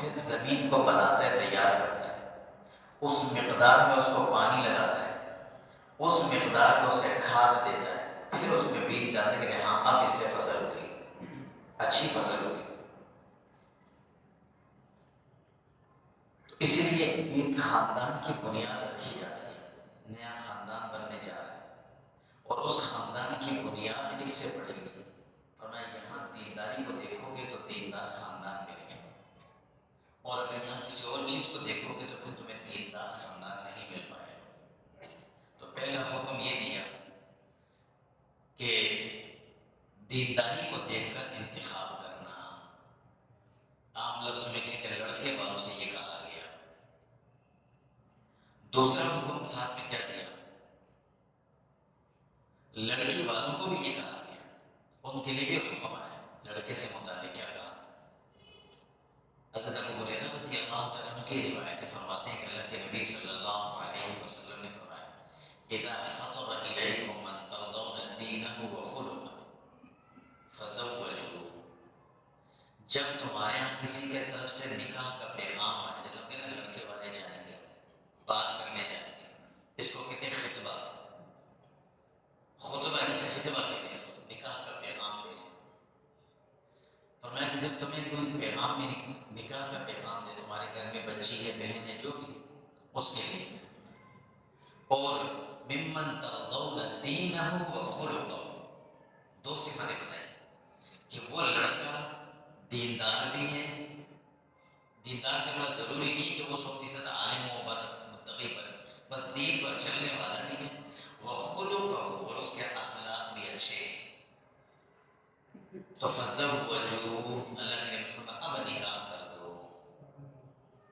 پھر زمین کو بناتا ہے، تیار کرتا ہے، اس مقدار میں اس کو پانی لگاتا ہے، اس مقدار میں اسے کھاد دیتا ہے، پھر اس میں بیج ڈالتا ہے کہ ہاں اب اس سے فصل ہوگی، اچھی فصل ہوگی۔ اسی لیے ایک خاندان کی بنیاد رکھی جا رہی ہے، نیا خاندان بننے جا رہا ہے، اور اس خاندان کی بنیاد اس سے پڑے گی۔ اور میں یہاں دینداری کو دیکھو گے تو دیندار خاندان ملے گا، اور اگر یہاں کسی اور چیز کو دیکھو گے تو پھر تمہیں دیندار خاندان نہیں مل پائے گا۔ تو پہلا حکم یہ دیا کہ دینداری کو دیکھ کر انتخاب کرنا۔ عام لفظ میں کہہ کہ لڑکے والوں سے یہ کہا گیا۔ دوسرا حکم ساتھ میں کیا دیا؟ لڑکی والوں کو بھی یہ کہا گیا، ان کے لیے بھی حکم آیا۔ لڑکے سے متعلق کیا کہا؟ حضرت ابو ہریرہ رضی اللہ تعالیٰ عنہ کی روایت فرماتے ہیں کہ اللہ کے نبی صلی اللہ علیہ وسلم نے فرمایا اذا خطب الیکم من ترضون دینہ وخلقہ فزوجوہ۔ جب تمہارے یہاں کسی کے طرف سے نکاح کا پیغام آئے، جیسا کہ لڑکے والے جائیں گے، بات کرنے جائیں گے، اس کو کہتے ہیں خطبہ، خطبہ نہیں خطبہ کہتے ہیں، اس کو نکاح کا پیغام بھیجو۔ فرمایا کہ جب تمہیں کوئی پیغام میں نکاح کا پیغام دے، تمہارے گھر میں بچی ہے، بہن ہے، جو بھی، اس کے لیے، اور ممن ترضون دینہ وخلقہ، دو صفتیں بتائیں کہ وہ لڑکا دیندار بھی ہے، دیندار سے بڑا ضروری نہیں کہ وہ 100% عالم ہو، متقی پر، بس دین پر چلنے والا نہیں ہے، وخلقہ، اور اس کے اخلاق بھی اچھے ہیں۔ تو فزوجوہ، اللہ نے اب نکاح کر دو۔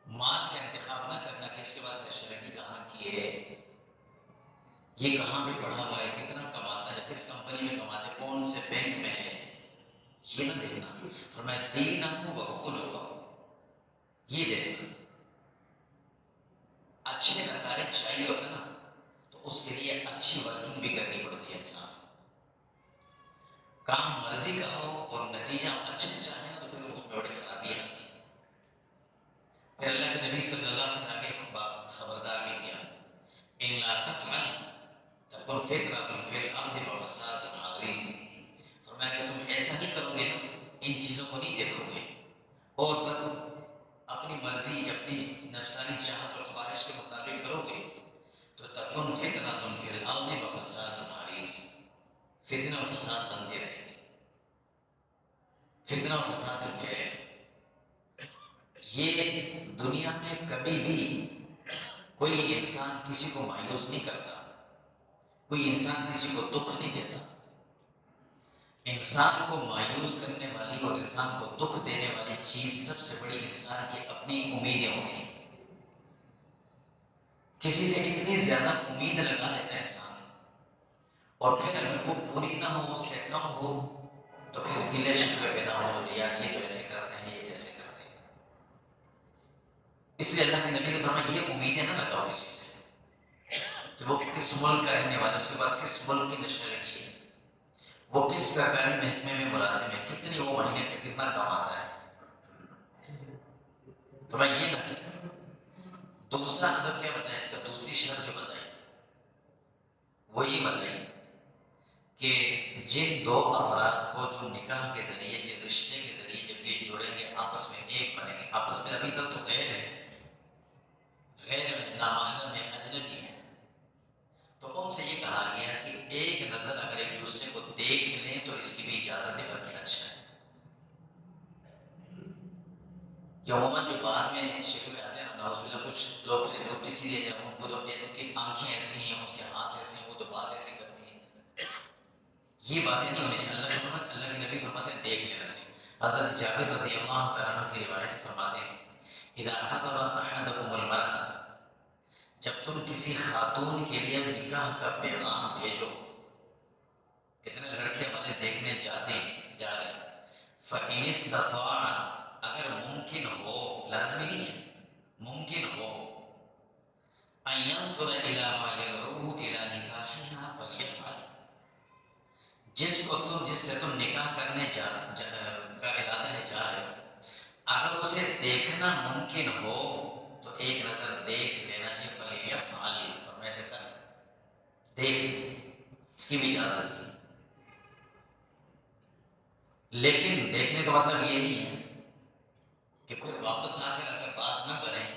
مال کا انتخاب نہ کرنا کہ اس کے بعد شرعی کہاں کی ہے، یہ کہاں پہ پڑھا ہوا ہے، کتنا کماتا ہے، کس کمپنی میں کماتا ہے، کون سے بینک میں ہے، یہ نہ دیکھنا۔ فرمایا دینہ وخلقہ، یہ دیکھنا۔ اچھے نتائج چاہیے ہوتا نا، تو اس کے لیے اچھی ورکنگ بھی کرنی پڑتی ہے۔ انسان کام مرضی کا ہو اور نتیجہ اچھا چاہے تو پھر اس میں بڑی خرابی آتی ہے۔ پھر اللہ کے نبی صلی اللہ علیہ وسلم نے خبردار بھی کیا، ان لا تفعل تکن فتنۃ فی الارض وفساد عریض۔ فرمایا کہ تم ایسا نہیں کرو گے، ان چیزوں کو نہیں دیکھو گے اور بس اپنی مرضی، اپنی نفسانی چاہت اور خواہش کے مطابق کرو گے تو تکن فتنۃ فی الارض وفساد عریض، فتنہ اور فساد بنتے رہیں گے، فتنہ اور فساد بنتے رہیں گے۔ یہ دنیا میں کبھی بھی کوئی انسان کسی کو مایوس نہیں کرتا، کوئی انسان کسی کو دکھ نہیں دیتا۔ انسان کو مایوس کرنے والی اور انسان کو دکھ دینے والی چیز سب سے بڑی انسان کی اپنی امیدیں ہوتی ہیں۔ کسی سے اتنی زیادہ امید لگا لیتا ہے انسان، اور پھر اگر وہ پوری نہ ہو، اس سے کم ہو، تو پھر گلے شکوے پیدا ہو جاتے ہیں، یار یہ تو ایسے کرتے ہیں، یہ ایسے کرتے ہیں۔ اس لیے اللہ کے نبی نے فرمایا یہ امیدیں نہ لگاؤ کسی سے کہ وہ کس ملک کا رہنے والا، اس کے پاس کس ملک کی نشنلٹی ہے، وہ کس سرکاری محکمے میں ملازم ہے، کتنی وہ مہینے میں کتنا کماتا ہے، تو میں یہ نہیں۔ دوسرا ادب کیا بتایا، اس سے دوسری شرط جو بتائی وہ یہ بتائی کہ جن دو افراد کو جو نکاح کے ذریعے، جس رشتے کے ذریعے جب یہ جڑیں گے، آپس میں ایک بنیں گے، آپس میں ابھی تک تو غیر ہے، غیر نامحرم ہے، اجنبی ہے، تو ان سے یہ کہا گیا کہ ایک نظر اگر ایک دوسرے کو دیکھ لیں تو اس کی بھی اجازت ہے، بلکہ اچھا ہے۔ یہ عموماً جو بعد میں شکل آتے ہیں، نعوذ باللہ کچھ لوگ اسی لیے ان کو تو ان کی آنکھیں ایسی ہیں، اس کے ہاتھ ایسے ہیں، وہ تو بات ایسی کرتی ہیں، یہ باتیں نہیں ہونی چاہیے۔ اللہ کے نبی فرماتے ہیں دیکھ لینا چاہیے۔ حضرت جابر رضی اللہ تعالیٰ عنہ کی روایت فرماتے ہیں اذا خطب احدکم المرأة، جب تم کسی خاتون کے لیے نکاح کا پیغام بھیجو، کتنے لڑکے والے دیکھنے جاتے ہیں، جا رہے ہیں، فَإِنِ اسْتَطَاعَ، اگر ممکن ہو، لازمی نہیں ہے، ممکن ہو، أَن يَنظُرَ إِلَىٰ مَا يَدْعُوهُ إِلَىٰ نِكَاحِهَا فَلْيَفْعَلْ، جس سے تم نکاح کرنے کا ارادہ ہے، جا رہے ہو، اگر اسے دیکھنا ممکن ہو تو ایک نظر دیکھ لینا چاہیے، فلیفعل، فرمایا سے کر دیکھ، اس کی بھی اجازت ہے، لیکن دیکھنے کا مطلب یہ نہیں ہے کہ پھر واپس آ کر اگر بات نہ کریں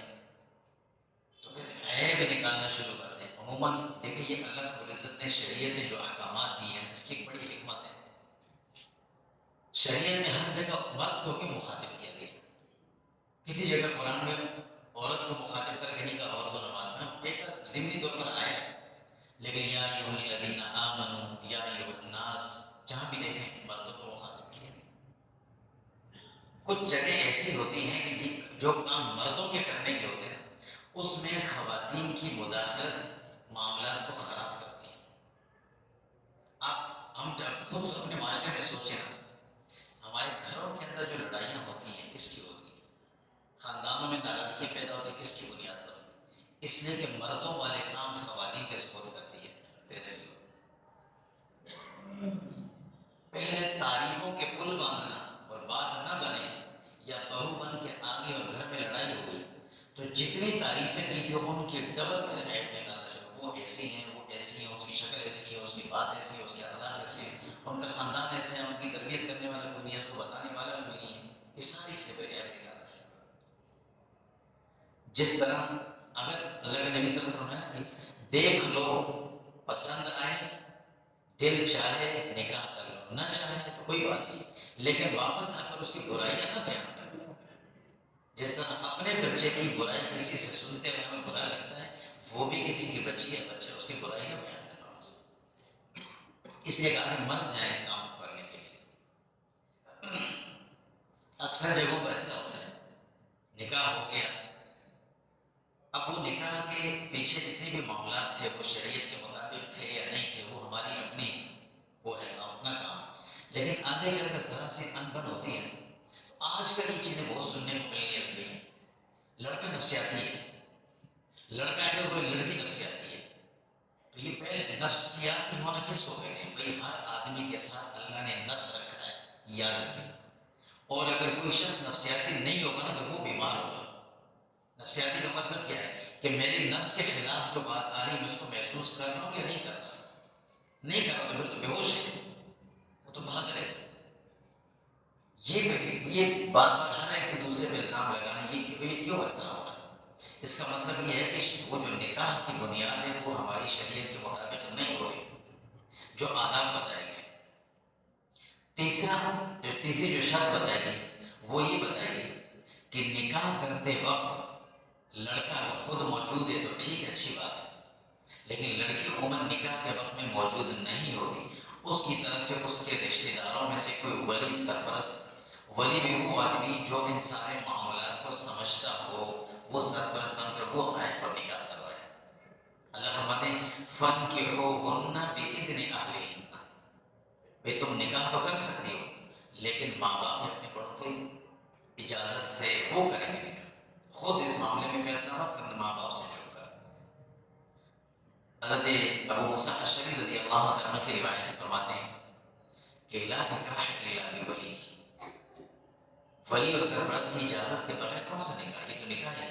تو پھر عیب نکالنا شروع کر دیں۔ عموماً دیکھیں، یہ اللہ رب العزت نے شریعت میں جو احکامات دیے ہیں اس کی ایک بڑی حکمت ہے۔ شریعت میں ہر جگہ مرد کو کیوں مخاطب کیا گیا؟ کسی جگہ قرآن میں عورت کو مخاطب کر کے نہیں کہا عورت و نماز میں، ایک ضمنی طور پر آیا، لیکن یا ایھا الذین آمنوا یا ایھا الناس جہاں بھی دیکھیں مردوں کو مخاطب کیا۔ کچھ جگہ ایسی ہوتی ہیں کہ جو کام مردوں کے کرنے کے ہوتے ہیں اس میں خواتین کی مداخلت معاملات کو خراب کرتی ہے۔ ہم جب خود اپنے معاشرے میں سوچیں نا، ہمارے گھروں کے اندر جو لڑائیاں ہوتی ہیں کس کی ہوتی ہیں، خاندانوں میں ناراضگی پیدا ہوتی ہے کس کی بنیاد پر؟ اس لیے کہ مردوں والے کام خواتین کے سپورٹ کرتی ہے۔ پھر ایسی پہلے تعریفوں کے پل باندھنا اور بات نہ بنے، یا بہو بن کے آگے اور گھر میں لڑائی ہو گئی تو جتنی تعریفیں کی تھی ان کی ڈبل عیب نکالنا شروع، وہ ایسی ہیں، وہ ایسی ہیں، اس کی شکل ایسی ہے، اس کی بات ایسی ہے، اس کی اخلاق ایسی ہے، ان کا خاندان ایسے ہیں، ان کی تربیت کرنے والا کوئی نہیں ہے، کو بتانے والا کوئی نہیں ہے، یہ ساری چیزیں عیب نکالنا شروع۔ جس طرح اگر اللہ کے نبی صلی اللہ علیہ وسلم نے دیکھ لو، پسند آئے، دل چاہے نکاح کر لو، نہ چاہے تو کوئی بات نہیں، لیکن واپس آ کر اس کی برائیاں نہ بیان کر لو۔ جس طرح اپنے بچے کی برائی کسی سے سنتے ہوئے ہمیں برا لگتا ہے، وہ بھی کسی کی بچی ہے بچہ، اس کی برائی نہ بیان کرنا۔ اس لیے کہا کہ مت جائیں اس کام کو کرنے کے لیے۔ اکثر جگہوں پر ایسا ہوتا ہے، نکاح ہو گیا، اب وہ نکاح کے پیچھے جتنے بھی معاملات تھے وہ شریعت کے مطابق تھے یا نہیں تھے، وہ ہماری اپنی وہ ہے اپنا کام، لیکن آگے چل کر ذرا سی انبن ہوتی ہے۔ آج کل یہ چیزیں بہت سننے کو ملنے لگی ہیں، لڑکا نفسیاتی ہے، لڑکا ہے تو کوئی لڑکی نفسیاتی ہے، تو یہ پہلے نفسیاتی ہونا کس کو کہتے ہیں؟ بھائی ہر آدمی کے ساتھ اللہ نے نفس رکھا ہے، یاد رکھیں، اور اگر کوئی شخص نفسیاتی نہیں ہوگا نا تو وہ بیمار ہوگا۔ نفسیاتی کا مطلب کیا ہے کہ میرے نفس کے خلاف جو بات آ رہی ہے میں اس کو محسوس کر رہا ہوں یا نہیں کر رہا، نہیں کر رہا تو پھر تو بے ہوش ہے، وہ تو بھاگ رہے۔ یہ بار بار ہر ایک دوسرے پہ الزام لگانا، یہ کیوں ایسا ہو رہا ہے؟ اس کا مطلب یہ ہے کہ وہ جو نکاح کی بنیاد ہے وہ ہماری شریعت کے مطابق نہیں ہو رہی، جو آداب بتائے گئے۔ تیسری جو شرط بتائی گئی وہ یہ بتائی گئی کہ نکاح کرتے وقت لڑکا خود موجود ہے تو ٹھیک ہے، اچھی بات ہے، لیکن لڑکی عموماً نکاح کے وقت میں موجود نہیں ہوتی، اس کی طرف سے اس کے رشتہ داروں میں سے کوئی ولی سرپرست، ولی بھی وہ آدمی جو ان سارے معاملات کو سمجھتا ہو، وہ سرپرست بن کر وہ آئے اور نکاح کروائے۔ اللہ فرماتے ہیں فَانكِحُوهُنَّ بِإِذْنِ أَهْلِهِنَّ، بھئی تم نکاح تو کر سکتی ہو لیکن ماں باپ نے اپنے بڑوں کی اجازت سے وہ کریں گے، خود اس معاملے میں فیصلہ مت کرنا ماں باپ سے چھوڑ کر۔ حضرت ابو موسیٰ اشعری رضی اللہ عنہ کی روایت فرماتے ہیں کہ لا نکاح الا بولی، ولی اور سرپرست کی اجازت کے بغیر کون سا نکاح؟ یہ تو نکاح ہے۔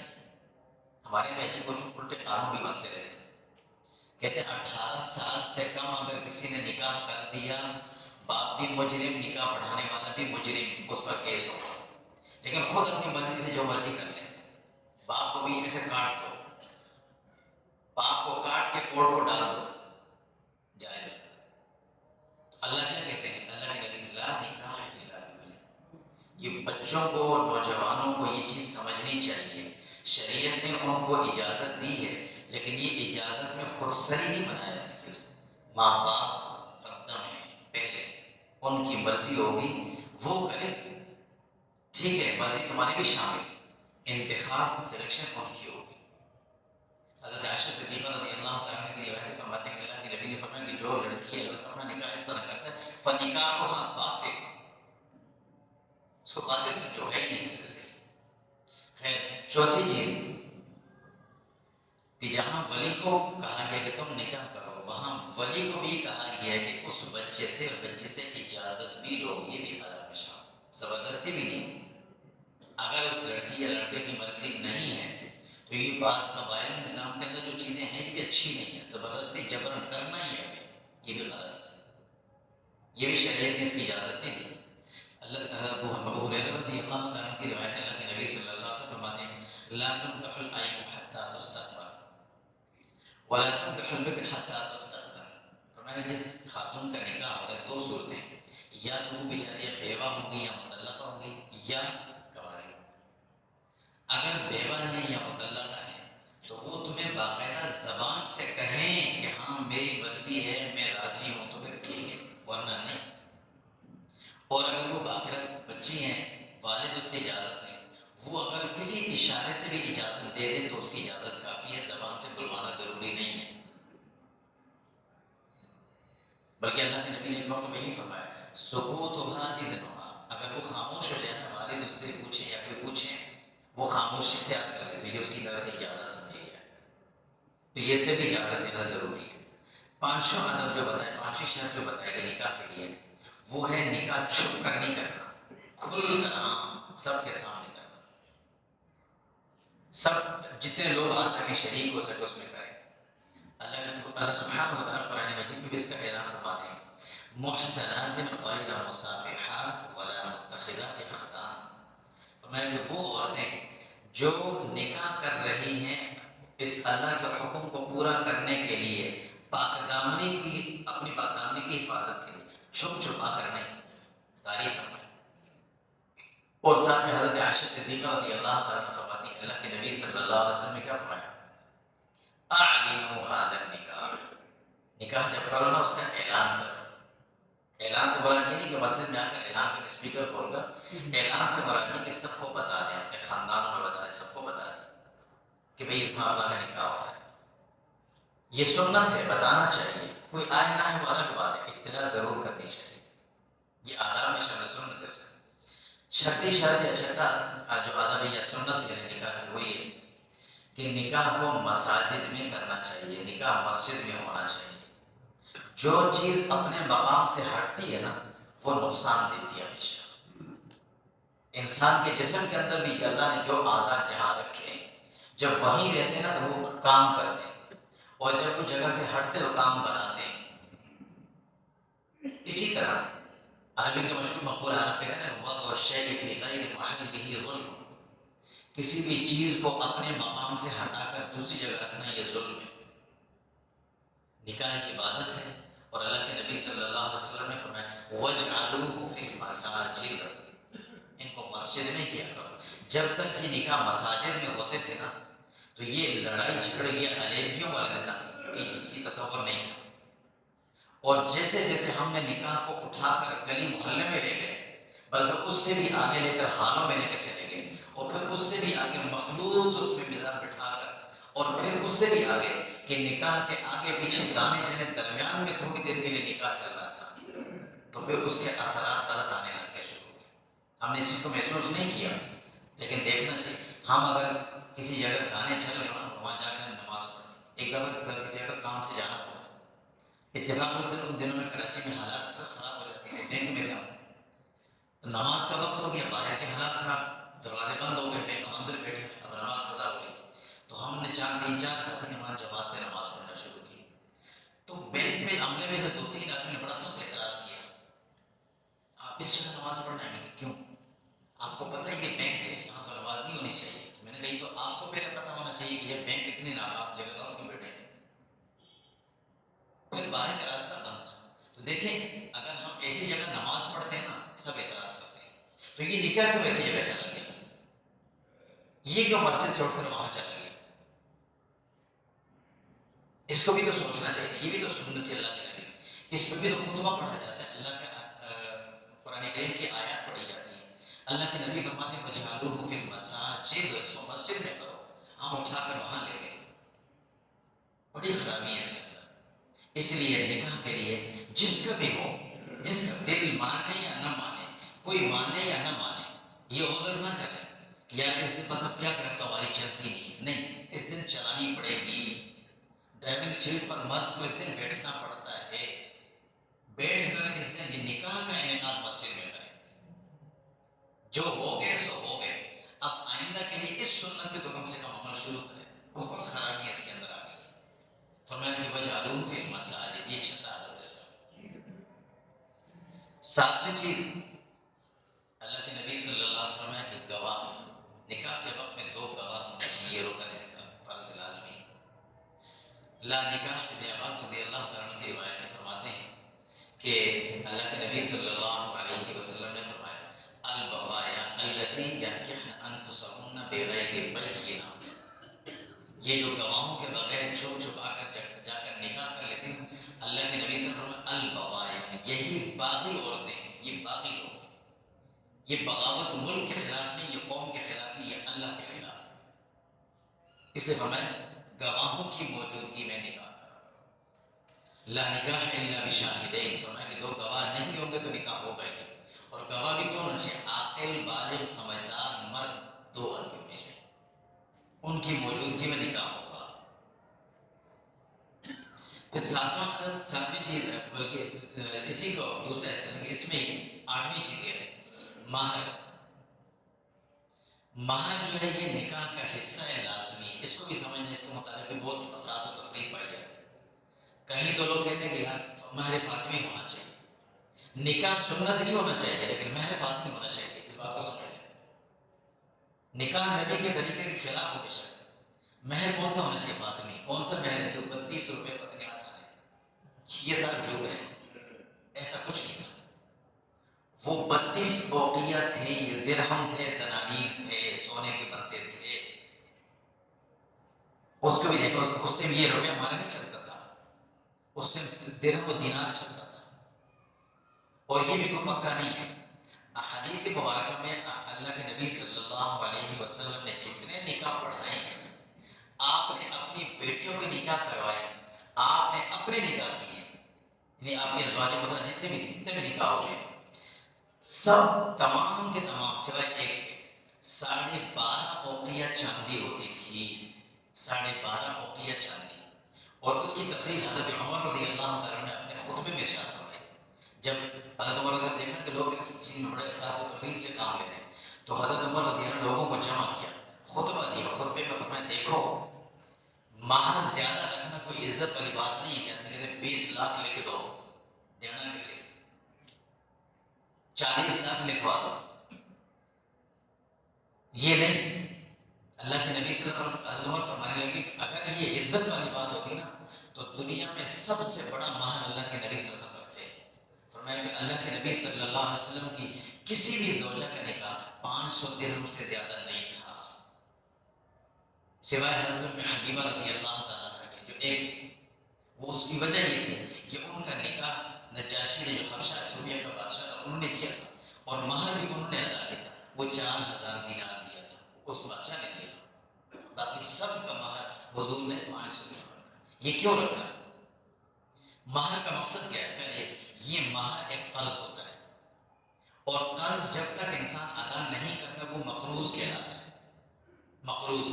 ہمارے میں ایسے کوئی الٹے قانون بھی بنتے رہتے ہیں، کہتے ہیں 18 سال سے کم اگر کسی نے نکاح کر دیا، باپ بھی مجرم، نکاح پڑھانے والا بھی مجرم، اس پر کیس ہوگا، لیکن خود اپنی مرضی سے جو مرضی کر لیں، باپ کو بھی ایسے کاٹ دو، باپ کو کاٹ کے کوڑ کو ڈال دو، جائز۔ اللہ کیا کہتے ہیں؟ اللہ کے نبی لا نکاح الا بولی۔ یہ بچوں کو اور نوجوانوں کو یہ چیز سمجھنی چاہیے، شریعت نے ان کو اجازت دی ہے، لیکن یہ اجازت میں خودسری نہیں بنایا ہے۔ ماں باپ مقدم ہے، پہلے ان کی مرضی ہوگی وہ کریں، ٹھیک ہے، مرضی تمہاری بھی شامل، انتخاب سلیکشن ان کی ہوگی۔ حضرت عائشہ صدیقہ رضی اللہ تعالیٰ کی روایت فرماتے ہیں کہ اللہ کے نبی نے فرمایا کہ جو لڑکی اگر اپنا نکاح اس طرح کرتا ہے فنکاحها باطل، اس کو باطل سے جو ہے ہی نہیں سکتے سے۔ خیر، چوتھی چیز کہ جہاں ولی کو کہا گیا کہ تم نکاح کرو، وہاں ولی کو بھی کہا گیا کہ اس بچے سے اور بچے سے اجازت بھی لو، یہ بھی حالت میں شامل، زبردستی بھی نہیں۔ اگر اس لڑکی یا لڑکے کی مرضی نہیں ہے تو یہ بعض قبائل نظام کے اندر جو چیزیں ہیں یہ بھی اچھی نہیں ہے، زبردستی جبرن کرنا ہی ہے، یہ بھی غلط ہے، یہ بھی شریعت نے اس کی اجازت نہیں دی۔ ابو ہریرہ رضی اللہ تعالیٰ عنہ کی روایت ہے، اللہ کے نبی صلی اللہ علیہ وسلم فرماتے ہیں لا تنكح الأيم حتى تستأمر ولا تنكح البكر حتى تستأمر۔ فرمایا جس خاتون کا نکاح ہو رہا ہے دو صورتیں، یا تو وہ بیچاری بیوہ ہوں گی یا مطلقہ ہوں گی یا کنواری۔ اگر بیوہ ہے یا مطلقہ ہے تو وہ تمہیں باقاعدہ زبان سے کہیں کہ ہاں میری مرضی ہے میں راضی ہوں تو پھر ٹھیک ہے، ورنہ نہیں۔ اور اگر وہ باقاعدہ بچی ہیں، والد اس سے اجازت نہیں، وہ اگر کسی اشارے سے بھی اجازت دے دیں تو اس کی اجازت کافی ہے، زبان سے بلوانا ضروری نہیں ہے۔ بلکہ اللہ کے نبی نے ایک موقع میں یہی فرمایا سکوتها اذنها، اگر وہ خاموش ہو جائے والد اس سے پوچھیں یا پھر پوچھیں وہ خاموش اختیار کر لے تو یہ اس کی طرف سے اجازت سمجھی جائے، تو یہ سے بھی اجازت دینا ضروری ہے۔ پانچواں ادب جو بتایا، پانچویں شرط جو بتایا گیا نکاح کے لیے، وہ ہے نکاح چھپ کر نہیں کرنا، کھل کر عام سب کے سامنے کرنا، سب جتنے لوگ آ سکیں شریک ہو سکے اس میں کریں۔ اللہ سبحانہ و تعالیٰ قرآن مجید میں بھی اس کا اعلان فرماتے ہیں محسنات غیر مصافحات ولا متخذات اخدان، فرمایا کہ وہ عورتیں جو نکاح کر رہی ہیں اس اللہ کے حکم کو پورا کرنے کے لیے پاک دامنی کی، اپنی پاک دامنی کی حفاظت کے لیے چھپ چھپا کر نہیں، تعریف فرمائی۔ اور ساتھ میں حضرت عائشہ صدیقہ رضی اللہ تعالیٰ عنہ فرماتی ہیں اللہ کے نبی صلی اللہ علیہ وسلم نے کیا فرمایا اعلنوا هذا النکاح، نکاح جب کرو نا اس کا اعلان کرو۔ اعلان سے مراد یہ نہیں کہ مسجد میں آ کر اعلان کر اسپیکر کھول کر، اعلان سے مراد یہ کہ سب کو بتا دیں، اپنے خاندانوں میں بتا دیں، سب کو بتا دیں کہ بھئی اتنا اللہ کا نکاح ہو رہا ہے۔ یہ سنت ہے، بتانا چاہیے، کوئی آئے نہ آئے وہ الگ بات ہے، اطلاع ضرور کرنی چاہیے، یہ آداب میں شامل سنت ہے۔ چھٹی شرط یا چھٹا جو آداب یا سنت ہے نکاح کی وہ یہ کہ نکاح کو مساجد میں کرنا چاہیے، نکاح مسجد میں ہونا چاہیے۔ جو چیز اپنے مقام سے ہٹتی ہے نا وہ نقصان دیتی ہے ہمیشہ۔ انسان کے جسم کے اندر بھی اللہ نے جو اعضاء جہاں رکھے ہیں جب وہیں رہتے ہیں نا تو وہ کام کرتے ہیں، اور جب وہ جگہ سے ہٹتے تو کام بناتے ہیں۔ اسی طرح عربی کا مشہور مقولہ آپ کہتے ہیں نا وضع الشیء فی غیر محلہ ظلم، کسی بھی چیز کو اپنے مقام سے ہٹا کر دوسری جگہ رکھنا یہ ظلم ہے۔ نکاح ایک عبادت ہے اور اللہ کے نبی صلی اللہ علیہ وسلم نے فرمایا وَاجْعَلُوهُ فِي الْمَسَاجِدِ، ان کو مسجد میں کیا کرو۔ جب تک یہ نکاح مساجد میں ہوتے تھے نا تو یہ لڑائی جھگڑے یہ علیحدگیوں والا نظام کی تصور نہیں تھا، اور جیسے جیسے ہم نے نکاح کو اٹھا کر گلی محلے میں لے گئے بلکہ اس سے بھی آگے لے کر حالوں میں لے کر چلے گئے، اور پھر اس سے بھی آگے مخلوط اس میں مزاج بٹھا کر، اور پھر اس سے بھی آگے کہ نکاح کے آگے پیچھے گانے چلے، درمیان میں تھوڑی دیر کے لیے نکاح چل رہا تھا، تو پھر اس کے اثرات غلط آنے لگ گئے شروع ہوئے۔ ہم نے اس چیز کو محسوس نہیں کیا لیکن دیکھنا چاہیے۔ ہم اگر کسی جگہ گانے چل رہے ہوں تو وہاں جا کر نماز پڑھیں۔ ایک دفعہ کسی جگہ کام سے جانا پڑا، اتفاق ان دنوں میں کراچی میں حالات اکثر خراب ہو جاتے ہیں، بینک میں تھا تو نماز کا وقت ہو گیا، باہر کے حالات خراب، دروازے بند ہو گئے، بینک اندر بیٹھے، اب نماز قضا ہو گئی تو ہم نے تین چار سفر نماز جماعت سے نماز پڑھنا شروع کی، تو بینک میں عملے میں سے دو تین آدمی نے بڑا سخت اعتراض کیا آپ اس جگہ نماز پڑھنا ہے کیوں؟ آپ کو پتہ ہے کہ بینک ہے یہاں تو نماز نہیں ہونی چاہیے۔ میں نے کہی تو آپ کو پہلے پتہ ہونا چاہیے کہ یہ بینک اتنی ناپاک جگہ اور کیوں بیٹھے ہیں؟ پھر باہر کا راستہ بند تھا۔ تو دیکھیں اگر ہم ایسی جگہ نماز پڑھتے ہیں نا سب اعتراض کرتے ہیں، تو یہ نکاح کیوں ایسی جگہ چلا گیا؟ یہ کیوں مسجد چھوڑ کر وہاں چلا گیا؟ اس کو بھی تو سوچنا چاہیے، یہ بھی تو سنت اللہ کے نبی، اس میں بھی تو خطبہ پڑھا جاتا ہے، اللہ کا قرآن کریم کی آیات پڑھی جاتی ہے، اللہ کے نبی فرماتے ہیں وَاجْعَلُوهُ فِي الْمَسَاجِدِ، اس کو مسجد میں کرو، ہم اٹھا کر وہاں لے گئے، بڑی خرابی ہے اس اندر۔ اس لیے نکاح کے لیے جس کا بھی ہو، جس کا دل مانے یا نہ مانے، کوئی مانے یا نہ مانے، یہ عذر نہ چلے کہ یار اس دن بس اب کیا کریں تو ہماری چلتی نہیں، اس دن چلانی پڑے گی۔ ڈرائیونگ سیٹ پر مرد کو اس دن بیٹھنا پڑتا ہے، بیٹھ کر اس دن یہ نکاح کا انعقاد مسجد میں کریں، جو ہو گئے سو ہو گئے۔ اب آئندہ کے لیے اس سنت پہ تو کم سے کم عمل شروع کریں. بہت خرابیاں اس کے اندر آ گئی. فرمایا کہ وجعلوا فی المساجد، یہ چھٹا حدیث. ساتویں چیز اللہ کے نبی صلی اللہ علیہ وسلم کی گواہ. نکاح کے وقت میں 2 گواہ ہونے چاہیے. یہ رکن ہے نکاح فرض لازمی. لا نکاح ابن عباس رضی اللہ تعالیٰ عنہ کی روایت میں فرماتے ہیں کہ اللہ کے نبی صلی اللہ علیہ وسلم نے فرمایا البغایا التی ینکحن انفسهن بغیر بینہ. یہ جو گواہوں کے بغیر چھپ چھپا کر جا کر نکاح کر لیتے ہیں، اللہ کے نبی صلی اللہ علیہ وسلم البغایا، یہی باغی عورتیں ہیں، یہ باغی لوگ. یہ بغاوت ملک کے خلاف نہیں، یہ قوم کے خلاف نہیں، یہ اللہ کے خلاف. اس لیے فرمایا گواہوں کی موجودگی میں نکاح. لا نکاح الا بشاہدین، فرمایا کہ 2 گواہ نہیں ہوں گے تو نکاح ہوگا ہی. اور گواہ بھی کون ہونا چاہیے؟ عاقل بالغ سمجھدار مرد 2 آدمی ہونے چاہیے، ان کی موجودگی میں نکاح ہوگا. پھر ساتویں چیز ہے، بلکہ اسی کو دوسرا اس میں 8ویں چیز ہے مہر. مہر جو ہے یہ نکاح کا حصہ ہے لازمی. اس کو بھی سمجھنے سے متعلق بہت افراد و تفریق پائی جاتی ہے. کہیں تو لوگ کہتے ہیں کہ یار مہر فاطمی ہونا چاہیے. نکاح سنت نہیں ہونا چاہیے لیکن مہر فاطمی ہونا چاہیے. اس بات کو سمجھ لیں. نکاح نبی کے طریقے کے خلاف ہو بے شک. مہر کون سا ہونا چاہیے؟ فاطمی. کون سا مہر ہے جو 32 روپے پتنی آتا ہے؟ یہ سب جھوٹ ہے، ایسا کچھ نہیں تھا. وہ 32 اوقیہ تھے، یہ درہم تھے، دنانیر تھے، سونے کے بنتے تھے. اس کو بھی دیکھو، اس سے یہ روپیہ ہمارا نہیں چلتا تھا، اس سے درہم و دینار چلتا تھا. اور یہ بھی کوئی پکا نہیں ہے. احادیث مبارکہ میں اللہ کے نبی صلی اللہ علیہ وسلم نے جتنے نکاح پڑھائے ہیں، آپ نے اپنی بیٹیوں کے نکاح کروائے، آپ نے اپنے نکاح کیے، یعنی آپ کے ازواج مطلق جتنے بھی نکاح ہوئے سب تمام کے تمام سوائے ایک 12.5 اوقیہ چاندی ہوتی تھی. 12.5 اوقیہ چاندی. اور اس کی تفصیل حضرت عمر رضی اللہ تعالیٰ نے اپنے خطبے میں ارشاد فرمائی. جب حضرت عمر نے دیکھا کہ لوگ اس چیز میں بڑے افراط و تفریط سے کام لے رہے ہیں تو حضرت عمر رضی اللہ عنہ لوگوں کو جمع کیا، خطبہ دیا. خطبے میں فرمایا دیکھو مہر زیادہ رکھنا کوئی عزت والی بات نہیں ہے. کہتے 20 لاکھ لکھ دو، دینا کسی 40 لاکھ لکھوا دو، یہ نہیں. اللہ کے نبی صلی اللہ علیہ وسلم فرمانے لگے کہ اگر یہ عزت والی بات ہوتی نا تو دنیا میں سب سے بڑا مہر اللہ کے نبی صلی اللہ علیہ وسلم رکھتے. فرمایا کہ اللہ کے نبی صلی اللہ علیہ وسلم کی کسی بھی زوجہ کا نکاح 500 درہم سے زیادہ نہیں تھا، سوائے حضرت حبیبہ رضی اللہ تعالیٰ عنہ کے جو ایک تھی. وہ اس کی وجہ یہ تھی کہ ان کا نکاح نجاشی نے جو حبشہ ایتھوپیا کا بادشاہ تھا انہوں نے کیا تھا، اور مہر بھی انہوں نے ادا کیا تھا. وہ 4000 دینار دیا تھا، اس بادشاہ نے دیا تھا. باقی سب کا مہر حضور نے 500 درہم رکھا. یہ کیوں رکھا؟ مہر کا مقصد کیا ہے؟ پہلے یہ مہر ایک قرض ہوتا ہے، اور قرض جب تک انسان ادا نہیں کرتا وہ مقروض کہلاتا ہے. مقروض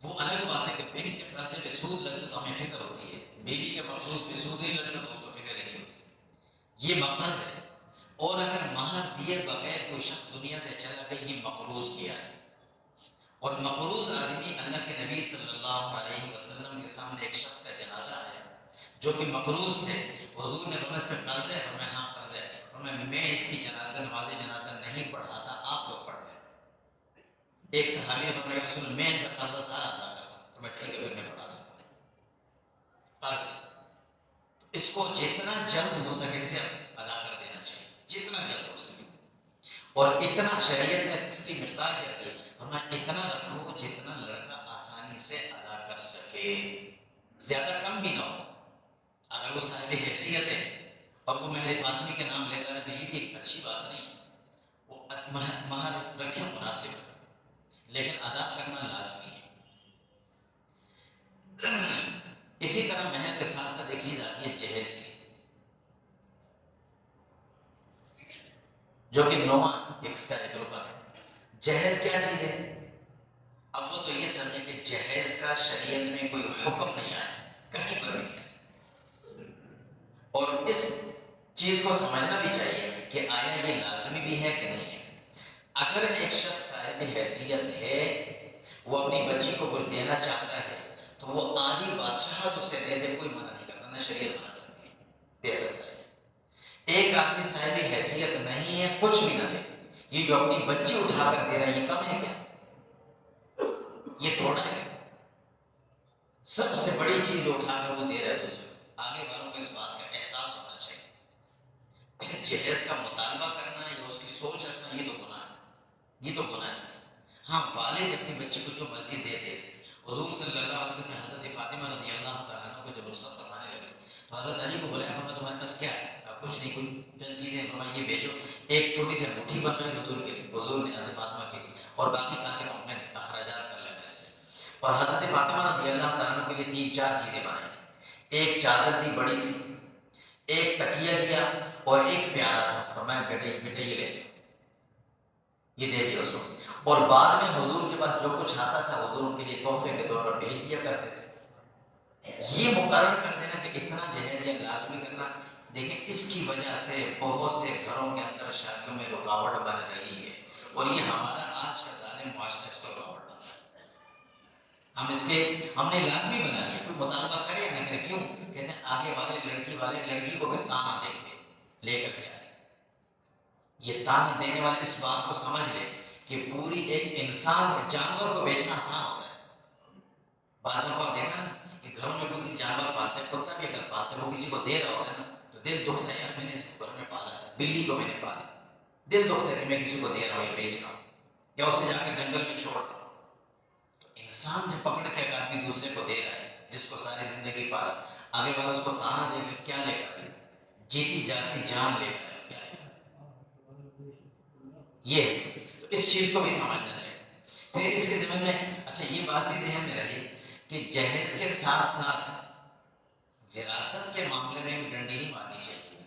وہ الگ بات ہے کہ بینک کے قرضے پہ سود لگتا تو ہمیں فکر ہوتی ہے، بیوی کے مقروض پہ سود نہیں لگتا تو اس کو فکر نہیں ہوتی. یہ مقرض ہے. اور اگر مہر دیے بغیر کوئی شخص دنیا سے چلا گیا یہ مقروض کیا ہے. اور مقروض آدمی، اللہ کے نبی صلی اللہ علیہ وسلم کے سامنے ایک شخص کا جنازہ آیا جو کہ مقروض تھے. حضور نے فرمایا اس میں قرض ہے؟ فرمایا ہاں قرض ہے. فرمایا میں اس کی نماز جنازہ نہیں پڑھاتا، آپ لوگ پڑھ رہے. ایک صحابی نے فرمایا رسول میں ان کا قرضہ سارا ادا کرتا ہوں. فرمایا ٹھیک ہے پھر میں پڑھا دیتا ہوں. قرض اس کو جتنا جلد ہو سکے سے ادا کر دینا چاہیے، جتنا جلد ہو سکے. اور اتنا شریعت نے اس کی مقدار کیا دی، فرمایا اتنا رکھو جتنا لڑکا آسانی سے ادا کر سکے، زیادہ کم بھی نہ ہو. اگر وہ صاحب حیثیت ہے اور وہ مہر فاطمی کے نام لیتا ہے تو یہ بھی ایک اچھی بات نہیں. وہ مہر رکھے مناسب لیکن ادا کرنا لازمی ہے. اسی طرح مہر کے ساتھ ساتھ ایک چیز آتی ہے جہیز کی، جو کہ نواں ایک رکن ہے. جہیز کیا چیز ہے؟ اب وہ تو یہ سمجھے کہ جہیز کا شریعت میں کوئی حکم نہیں آیا، کہیں پر نہیں ہے. اور اس چیز کو سمجھنا بھی چاہیے کہ آیا یہ لازمی بھی ہے کہ نہیں ہے. اگر ایک شخص صاحب حیثیت ہے، وہ اپنی بچی کو کچھ دینا چاہتا ہے تو وہ آدھی بادشاہت اسے دے دے، کوئی منع نہیں کرتا، نہ شریعت منع کرتی ہے، دے سکتا ہے۔ ایک آدمی صاحب حیثیت نہیں ہے، کچھ بھی نہ دے، یہ جو اپنی بچی اٹھا کر دے رہا ہے، یہ کم ہے کیا؟ یہ تھوڑا ہے؟ سب سے بڑی چیز جو اٹھا کر وہ دے رہا ہے دوسرے کو، آگے والوں کو اس بات کا احساس ہونا چاہیے۔ لیکن جہیز کا مطالبہ کرنا یا اس کی سوچ رکھنا، یہ تو گناہ ہے، یہ تو گناہ ہے۔ ہاں، والد اپنی بچی کو جو مرضی دے دے، حضور صلی اللہ علیہ وسلم نے حضرت فاطمہ رضی اللہ تعالیٰ عنہ کو جب رخصت فرمانے لگے تو حضرت علی کو بولا، فرمایا تمہارے پاس کیا ہے؟ کچھ نہیں، کوئی چند چیزیں، فرمایا یہ بیچو، ایک چھوٹی سی انگوٹھی بنوائی حضور کے لیے، حضور نے حضرت فاطمہ کے لیے، اور باقی کہا کہ اپنے اخراجات کر لینا اس سے۔ اور حضرت فاطمہ رضی اللہ تعالیٰ عنہ کے لیے 3-4 چیزیں بنائی تھیں، ایک چادر دی بڑی سی، ایک تکیہ دیا، اور ایک پیالہ تھا، فرمایا بیٹے یہ لے جاؤ، یہ دے دیا اس کو۔ اور بعد میں حضور کے پاس جو کچھ آتا تھا حضور ان کے لیے تحفے کے طور پر بھیج دیا کرتے تھے۔ یہ مقرر کر دینا کہ اتنا جہیز یا لازمی کرنا، دیکھیں اس کی وجہ سے بہت سے گھروں کے اندر شادیوں میں رکاوٹ بن رہی ہے، اور یہ ہمارا آج کا ظالم معاشرہ اس کو رکاوٹ بن رہا ہے۔ ہم نے لازمی بنا لیا، کوئی مطالبہ کرے یا نہ کرے، کیوں؟ کہتے ہیں آگے والے لڑکی کو بھی تانا دیں گے، لے کر کے آئیں گے۔ یہ تانے دینے والے اس بات کو سمجھ لے کہ پوری ایک انسان، جانور کو بیچنا آسان ہوتا ہے۔ بعض دفعہ دیکھا نا کہ گھروں میں کوئی جانور پالتے ہیں، کتا بھی اگر پالتے ہیں، وہ کسی کو دے رہا ہوتا ہے نا تو دل دکھتا ہے، یار میں نے اس کو گھر میں پالا ہے، بلی کو میں نے پالا، دل دکھتا ہے کہ میں کسی کو دے رہا ہوں یا بیچ رہا ہوں یا اسے جا کے جنگل میں چھوڑ رہا ہوں۔ تو انسان جب پکڑ کے ایک آدمی دوسرے کو دے رہا ہے، جس کو ساری زندگی پالا، آگے والا اس کو تانا دے کر کیا لے کر، جیتی جاتی جان لے کر یہ، تو اس چیز کو بھی سمجھنا چاہیے۔ پھر اس کے ذمن میں اچھا یہ بات بھی ذہن میں رہی کہ جہیز کے ساتھ ساتھ وراثت کے معاملے میں بھی ڈنڈی نہیں مارنی چاہیے۔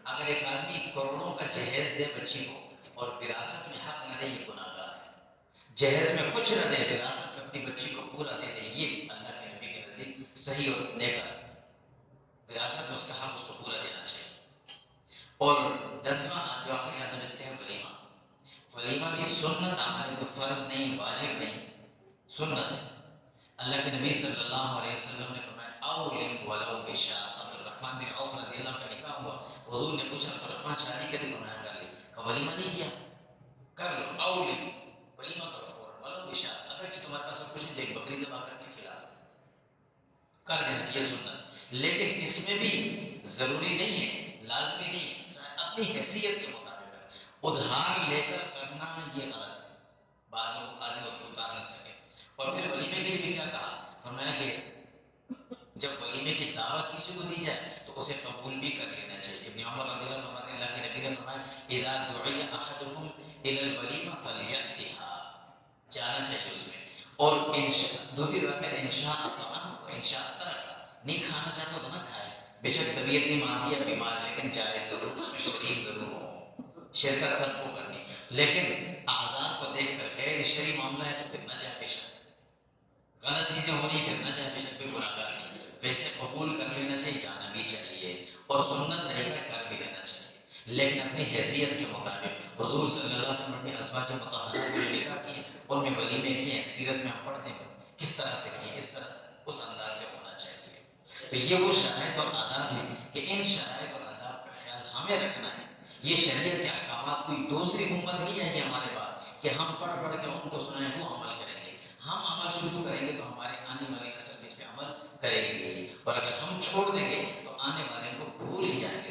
اگر ایک آدمی کروڑوں کا جہیز دے بچی کو اور وراثت میں حق نہ دے، یہ گناہ گار ہے۔ جہیز میں کچھ نہ دے، وراثت میں اپنی بچی کو پورا دے دے، یہ اللہ کے نبی کے نزدیک صحیح اور نیک ہے۔ وراثت میں اس کا حق اس کو پورا دینا چاہیے۔ اور 10واں جو آخری آدم اس سے ہے ولیمہ۔ ولیمہ بھی سنت عمل، کوئی فرض نہیں، واجب نہیں، سنت ہے۔ اللہ کے نبی صلی اللہ علیہ وسلم نے فرمایا اولم ولو بشاء۔ عبد الرحمن بن عوف رضی اللہ عنہ کا نکاح ہوا، حضور نے پوچھا عبد الرحمن شادی کے لیے فرمایا کر لی، کہ ولیمہ نہیں کیا؟ کر لو، اولم، ولیمہ کرو فوراً، ولو بشاء، اگر تمہارے پاس سب کچھ ایک بکری ذبح کر کے کھلا کر دینا چاہیے، سنت۔ لیکن اس میں بھی ضروری نہیں ہے، لازمی نہیں ہے، اپنی حیثیت کے مطابق ادھار لے کر کرنا یہ غلط ہے، بعد میں آدمی اتار نہ سکے۔ اور پھر ولیمے کے لیے بھی کیا کہا؟ فرمایا کہ جب ولیمے کی دعوت کسی کو دی جائے تو اسے قبول بھی کر لینا چاہیے۔ ابن عمر رضی اللہ عنہ فرماتے ہیں اللہ کے نبی نے فرمایا اذا دعی احدکم الی الولیمہ فلیأتها، جانا چاہیے اس میں۔ اور دوسری بات میں انشاء اللہ، انشاء اللہ نہیں کھانا چاہتا تو نہ کھائے، بے شک طبیعت نہیں مانتی ہے، بیمار، لیکن جائے ضرور، اس میں شریک ضرور ہو، شرکت سب کو کرنی، لیکن اعضاء کو دیکھ کر غیر شرعی معاملہ ہے تو پھر نہ جائے، بے شک غلط چیزیں ہو رہی، پھر نہ جائے، بے شک کوئی گناہ گار نہیں، ویسے قبول کر لینا چاہیے، جانا بھی چاہیے، اور سنت طریقہ کر بھی لینا چاہیے، لیکن اپنی حیثیت کے مطابق۔ حضور صلی اللہ علیہ وسلم نے ازواج مطہرات کو نکاح کیے، ان میں ولیمے کیے، سیرت میں ہم پڑھتے ہیں کس طرح سے کیے، اس طرح اس انداز سے ہونا چاہیے۔ تو یہ وہ شرائط اور آداب ہیں کہ ان شرائط اور آداب کا خیال ہمیں رکھنا ہے۔ یہ شریعت کے احکامات کوئی دوسری امت نہیں ہے یہ ہمارے پاس کہ ہم پڑھ پڑھ کے ان کو سنائیں، وہ عمل کریں گے۔ ہم عمل شروع کریں گے تو ہمارے آنے والے نسل بھی عمل کرے گی، اور اگر ہم چھوڑ دیں گے تو آنے والے کو بھول ہی جائیں گے۔